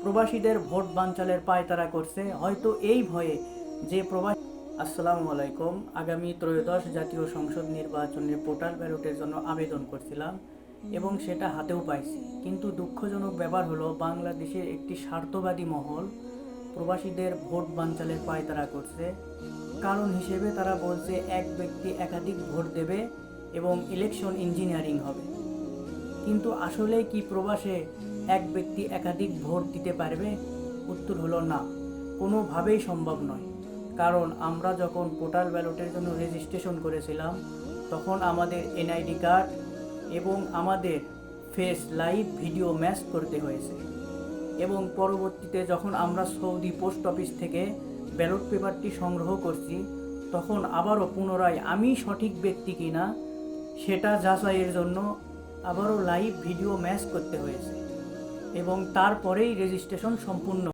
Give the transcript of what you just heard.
প্রবাসীদের ভোট বানচালের পায়তারা করছে, হয়তো এই ভয়ে যে প্রবাসী। আসসালামু আলাইকুম। আগামী ত্রয়োদশ জাতীয় সংসদ নির্বাচনে পোর্টাল ব্যালটের জন্য আবেদন করছিলাম এবং সেটা হাতেও পাইছি, কিন্তু দুঃখজনক ব্যাপার হলো বাংলাদেশের একটি স্বার্থবাদী মহল প্রবাসীদের ভোট বানচালের পায়তারা করছে। কারণ হিসেবে তারা বলছে এক ব্যক্তি একাধিক ভোট দেবে এবং ইলেকশন ইঞ্জিনিয়ারিং হবে। কিন্তু আসলে কি প্রবাসে এক ব্যক্তি একাধিক ভোট দিতে পারবে? উত্তর হলো না, কোনোভাবেই সম্ভব নয়। কারণ আমরা যখন পোর্টাল ব্যালটের জন্য রেজিস্ট্রেশন করেছিলাম, তখন আমাদের এনআইডি কার্ড এবং আমাদের ফেস লাইভ ভিডিও ম্যাচ করতে হয়েছে। এবং পরবর্তীতে যখন আমরা সৌদি পোস্ট অফিস থেকে ব্যালট পেপারটি সংগ্রহ করছি, তখন আবারও পুনরায় আমি সঠিক ব্যক্তি কিনা সেটা যাচাইয়ের জন্য আবারও লাইভ ভিডিও ম্যাচ করতে হয়েছে এবং তারপরেই রেজিস্ট্রেশন সম্পূর্ণ।